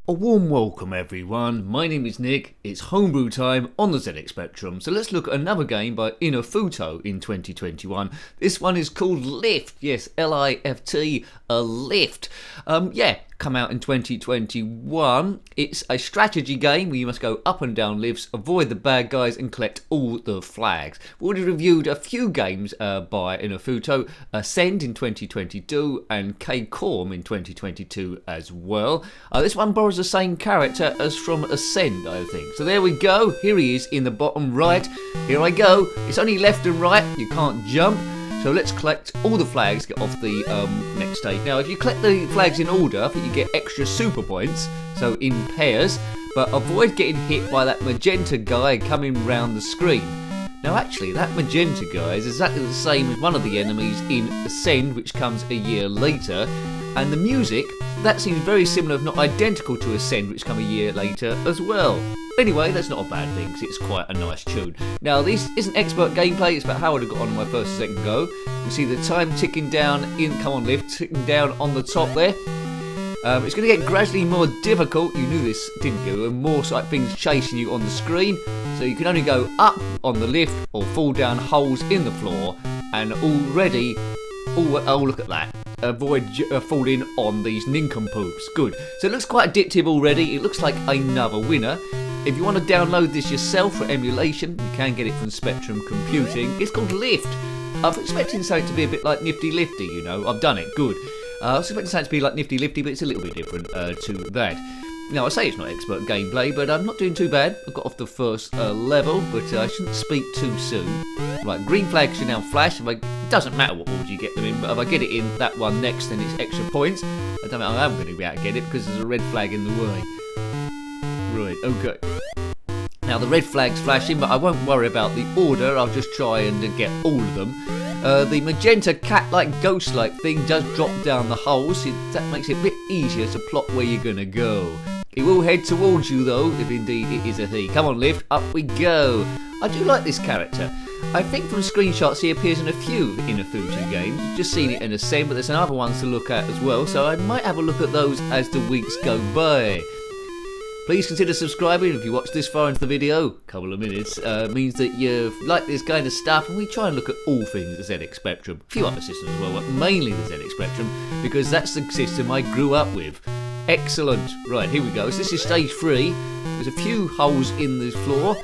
A warm welcome everyone, my name is Nick, it's Homebrew time on the ZX Spectrum, so let's look at another game by Inufuto in 2021. This one is called Lift, yes, L-I-F-T, a Lift. Come out in 2021. It's a strategy game where you must go up and down lifts, avoid the bad guys and collect all the flags. We've already reviewed a few games by Inufuto, Ascend in 2022 and K-Corm in 2022 as well. This one borrows the same character as from Ascend, I think. So there we go, here he is in the bottom right. Here I go, it's only left and right, you can't jump. So let's collect all the flags, get off the next stage. Now, if you collect the flags in order, I think you get extra super points, so in pairs, but avoid getting hit by that magenta guy coming round the screen. Now, actually, that magenta guy is exactly the same as one of the enemies in Ascend, which comes a year later, and the music, that seems very similar, if not identical to Ascend, which come a year later as well. Anyway, that's not a bad thing, because it's quite a nice tune. Now, this isn't expert gameplay, it's about how I would have got on my first and second go. You see the time ticking down come on lift, ticking down on the top there. It's going to get gradually more difficult, you knew this, didn't you? And more sort of things chasing you on the screen. So you can only go up on the lift or fall down holes in the floor. And already, oh look at that. Avoid falling on these nincompoops. Good. So it looks quite addictive already. It looks like another winner. If you want to download this yourself for emulation, you can get it from Spectrum Computing. It's called Lift. I was expecting something to be a bit like Nifty Lifty, you know. I've done it. Good. I was expecting something to be like Nifty Lifty, but it's a little bit different to that. Now, I say it's not expert gameplay, but I'm not doing too bad. I got off the first level, but I shouldn't speak too soon. Right, green flags should now flash. It doesn't matter what order you get them in, but if I get it in that one next, then it's extra points. I don't know, I am going to be able to get it because there's a red flag in the way. Right, okay. Now, the red flag's flashing, but I won't worry about the order. I'll just try and get all of them. The magenta cat-like, ghost-like thing does drop down the holes. That makes it a bit easier to plot where you're going to go. He will head towards you, though, if indeed it is a he. Come on, Lift, up we go. I do like this character. I think from screenshots he appears in a few Inufuto games. You've just seen it in Ascend, but there's some other ones to look at as well, so I might have a look at those as the weeks go by. Please consider subscribing if you watch this far into the video. A couple of minutes means that you like this kind of stuff, and we try and look at all things the ZX Spectrum. A few other systems as well, but mainly the ZX Spectrum, because that's the system I grew up with. Excellent. Right, here we go. So this is stage 3. There's a few holes in the floor.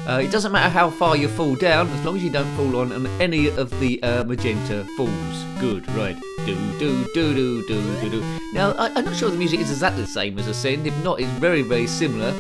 It doesn't matter how far you fall down, as long as you don't fall on any of the magenta falls. Good, right. Do, do, do, do, do, do, do. Now, I'm not sure the music is exactly the same as Ascend. If not, it's very, very similar.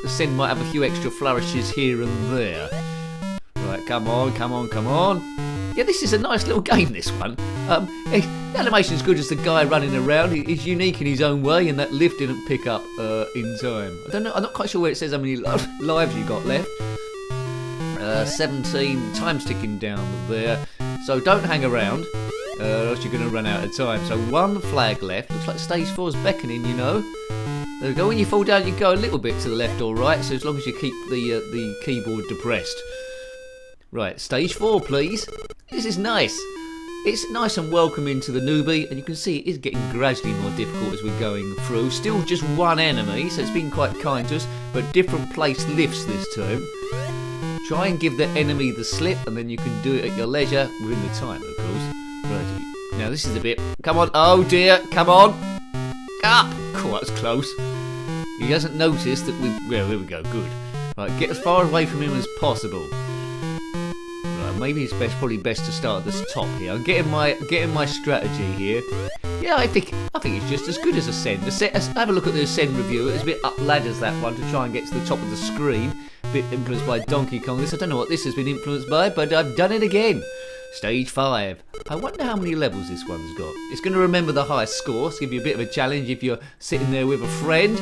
Ascend might have a few extra flourishes here and there. Right, come on, come on, come on. Yeah, this is a nice little game, this one. The animation's good as the guy running around. He's unique in his own way, and that lift didn't pick up in time. I don't know, I'm not quite sure where it says how many lives you got left. 17, time's ticking down there. So don't hang around, or else you're going to run out of time. So one flag left. Looks like stage 4's beckoning, you know. There we go. When you fall down, you go a little bit to the left or right, so as long as you keep the keyboard depressed. Right, stage 4, please. This is nice. It's nice and welcoming to the newbie, and you can see it is getting gradually more difficult as we're going through. Still just one enemy, so it's been quite kind to us, but different place lifts this time. Try and give the enemy the slip, and then you can do it at your leisure within the time, of course. Right. Now this is a bit. Come on! Oh dear! Come on! Up! Cool, that was close. He hasn't noticed that we. Well, there we go. Good. Right, get as far away from him as possible. Right, maybe it's probably best to start at the top here. I'm getting my strategy here. Yeah, I think it's just as good as Ascend. Have a look at the Ascend review. It's a bit up ladders, that one, to try and get to the top of the screen. A bit influenced by Donkey Kong. I don't know what this has been influenced by, but I've done it again. Stage 5. I wonder how many levels this one's got. It's going to remember the highest score, so give you a bit of a challenge if you're sitting there with a friend.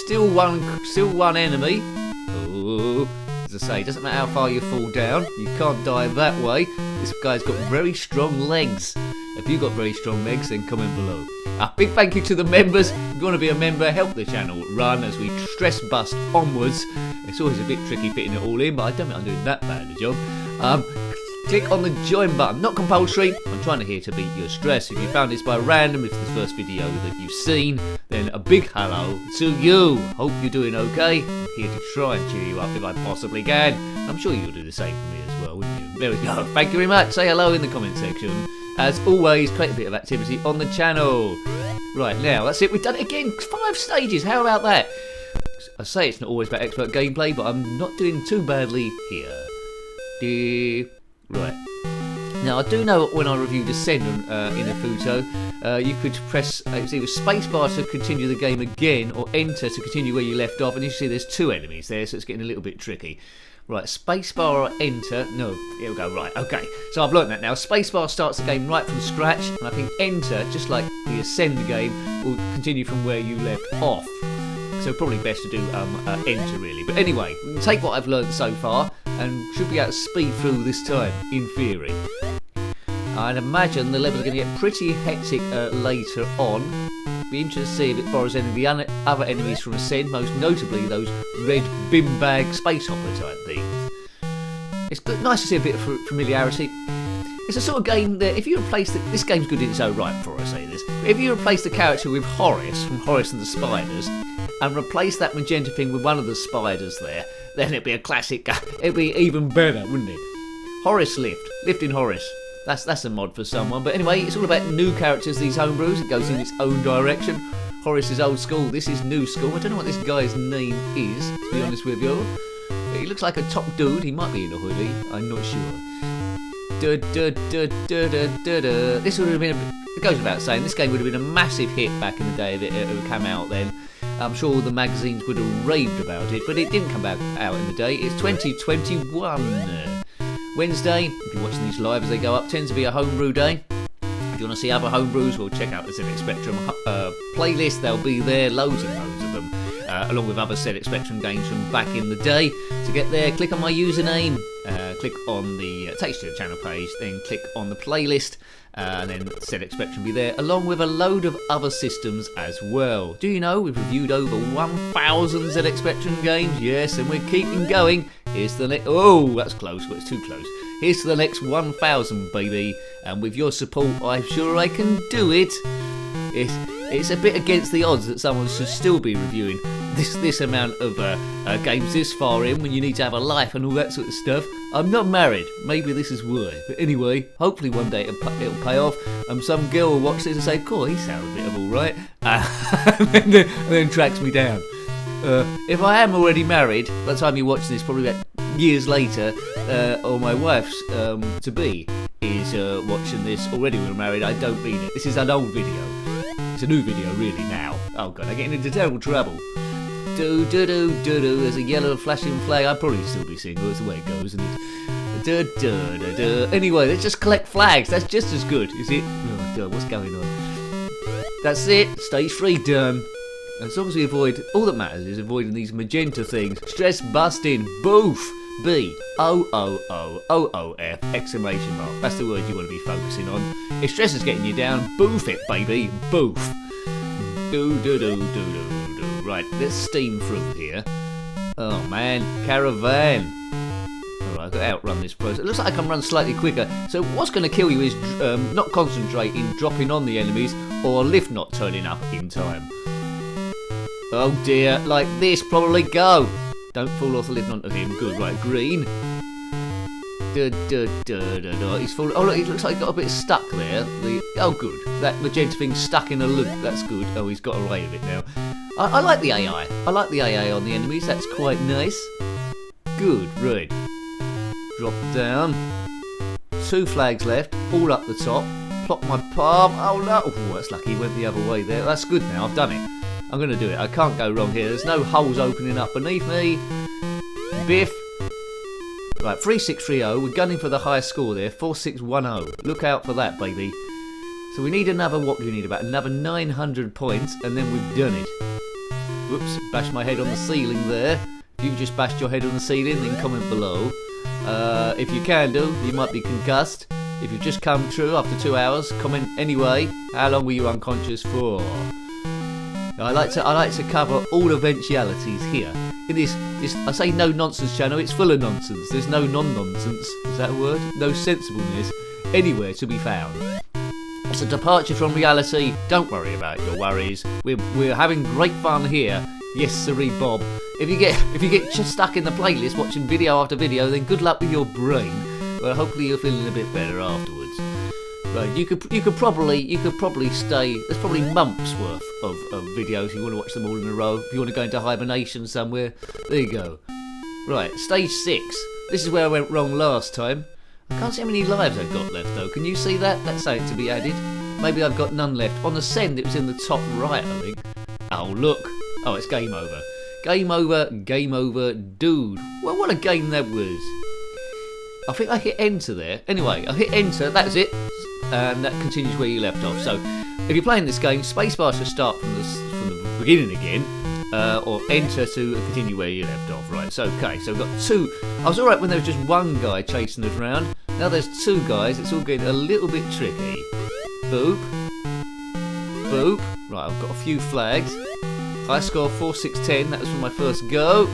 Still one enemy. Oh, as I say, it doesn't matter how far you fall down. You can't die that way. This guy's got very strong legs. If you've got very strong legs, then comment below. A big thank you to the members. If you want to be a member, help the channel run as we stress bust onwards. It's always a bit tricky fitting it all in, but I don't think I'm doing that bad a job. click on the join button. Not compulsory. I'm trying to here to beat your stress. If you found this by random, if it's the first video that you've seen, then a big hello to you. Hope you're doing okay. I'm here to try and cheer you up if I possibly can. I'm sure you'll do the same for me as well, wouldn't you? There we go. Thank you very much. Say hello in the comment section. As always, create a bit of activity on the channel. Right, now, that's it. We've done it again. 5 stages. How about that? I say it's not always about expert gameplay, but I'm not doing too badly here. Right. Now, I do know when I reviewed Ascend on Inufuto, you could press it's either spacebar to continue the game again or enter to continue where you left off, and you see there's 2 enemies there, so it's getting a little bit tricky. Right, spacebar or enter. No, here we go. Right, okay. So I've learnt that now. Spacebar starts the game right from scratch, and I think enter, just like the Ascend game, will continue from where you left off. So probably best to do enter really. But anyway, we can take what I've learnt so far and should be able to speed through this time, in theory. I'd imagine the levels are going to get pretty hectic later on. Be interested to see if it borrows any of the other enemies from Ascend, most notably those red bin bag space hopper type things. It's good, nice to see a bit of familiarity. It's a sort of game that if you replace this game's good in its own right before I say this, but if you replace the character with Horace from Horace and the Spiders and replace that magenta thing with one of the spiders there, then it'd be a classic. It'd be even better, wouldn't it? Horace lifting Horace. That's a mod for someone. But anyway, it's all about new characters, these homebrews. It goes in its own direction. Horace is old school, this is new school. I don't know what this guy's name is, to be honest with you. He looks like a top dude. He might be in a hoodie, I'm not sure. This would have been, it goes without saying, this game would have been a massive hit back in the day if it had come out then. I'm sure all the magazines would have raved about it, but it didn't come out in the day. It's 2021. Wednesday, if you're watching these live as they go up, tends to be a homebrew day. If you want to see other homebrews, well, check out the zxspectrum playlist. They'll be there, loads and loads of them, along with other zxspectrum games from back in the day. To get there, click on my username, click on the takes you to the channel page, then click on the playlist, and then zxspectrum will be there, along with a load of other systems as well. Do you know we've reviewed over 1,000 zxspectrum games? Yes, and we're keeping going. Here's the next. Oh, that's close, but it's too close. Here's to the next 1,000, baby. And with your support, I'm sure I can do it. It's a bit against the odds that someone should still be reviewing this amount of games this far in when you need to have a life and all that sort of stuff. I'm not married. Maybe this is why. But anyway, hopefully one day it'll pay off. Some girl will watch this and say, "Cool, he sounds a bit of all right," and then tracks me down. If I am already married, by the time you watch this, probably about years later, or my wife's to-be is watching this already when we're married, I don't mean it. This is an old video. It's a new video, really, now. Oh, God, I'm getting into terrible trouble. Do-do-do-do-do, there's a yellow flashing flag. I'd probably still be single, that's the way it goes, isn't it? Do-do-do-do. Anyway, let's just collect flags. That's just as good, is it? Oh, God, what's going on? That's it. Stage 3 done. As long as we avoid, all that matters is avoiding these magenta things. Stress busting, boof, B-O-O-O-O-O-F, exclamation mark. That's the word you want to be focusing on. If stress is getting you down, boof it, baby, boof. Do-do-do-do-do-do. Right, let's steam through here. Oh man, caravan. Alright, I've got to outrun this process. It looks like I can run slightly quicker. So what's going to kill you is not concentrating, dropping on the enemies, or a lift not turning up in time. Oh dear, like this, probably go. Don't fall off the lift onto him. Good, right, green. He's falling. Oh look, it looks like he got a bit stuck there. Oh good, that magenta thing's stuck in a loop. That's good. Oh, he's got away with it now. I like the AI. I like the AI on the enemies. That's quite nice. Good, right. Drop down. 2 flags left, all up the top. Plop my palm. Oh no, oh, that's lucky. He went the other way there. That's good now. I've done it. I'm going to do it. I can't go wrong here. There's no holes opening up beneath me. Biff. Right, 3630. We're gunning for the highest score there. 4610. Look out for that, baby. So we need another, what do we need? About another 900 points, and then we've done it. Whoops, bashed my head on the ceiling there. If you've just bashed your head on the ceiling, then comment below. If you can do, you might be concussed. If you've just come through after 2 hours, comment anyway. How long were you unconscious for? I like to cover all eventualities here. In this I say no nonsense channel, it's full of nonsense. There's no non-nonsense, is that a word? No sensibleness anywhere to be found. It's a departure from reality. Don't worry about your worries. We're having great fun here. Yes, sirree, Bob. If you get just stuck in the playlist watching video after video, then good luck with your brain. Well, hopefully you're feeling a bit better afterwards. Right, you could probably stay. There's probably months worth of videos if you want to watch them all in a row. If you want to go into hibernation somewhere, there you go. Right, stage 6. This is where I went wrong last time. I can't see how many lives I've got left though. Can you see that? That's something to be added. Maybe I've got none left. On the send, it was in the top right, I think. Oh look. Oh, it's game over. Game over, dude. Well, what a game that was. I think I hit enter there. Anyway, I hit enter. That's it. And that continues where you left off. So, if you're playing this game, spacebar should start from the beginning again, or enter to continue where you left off. Right. So, okay. So we've got 2. I was all right when there was just one guy chasing us around. Now there's 2 guys. It's all getting a little bit tricky. Boop, boop. Right. I've got a few flags. I scored 4, 6, 10. That was from my first go.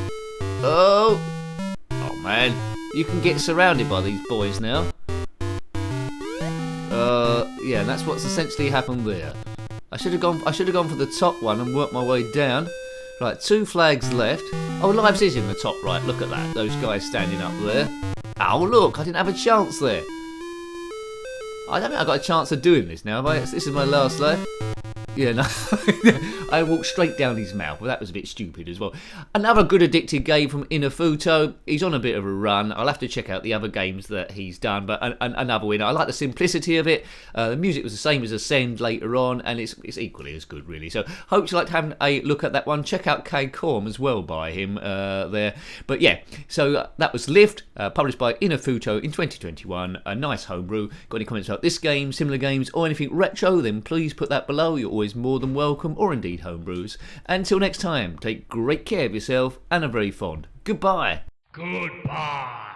Oh man, you can get surrounded by these boys now. Yeah, and that's what's essentially happened there. I should have gone for the top one and worked my way down. Right, 2 flags left. Oh, lives is in the top right. Look at that. Those guys standing up there. Oh, look, I didn't have a chance there. I don't think I got a chance of doing this now. Have I? This is my last life. Yeah, no. I walked straight down his mouth. Well, that was a bit stupid as well. Another good addictive game from Inufuto. He's on a bit of a run. I'll have to check out the other games that he's done, but another winner. I like the simplicity of it. The music was the same as Ascend later on, and it's equally as good, really. So, hope you liked having a look at that one. Check out K-Corm as well by him there. But yeah, so that was Lift, published by Inufuto in 2021. A nice homebrew. Got any comments about this game, similar games, or anything retro, then please put that below. You're always more than welcome, or indeed homebrews. Until next time, take great care of yourself and are very fond. Goodbye. Goodbye.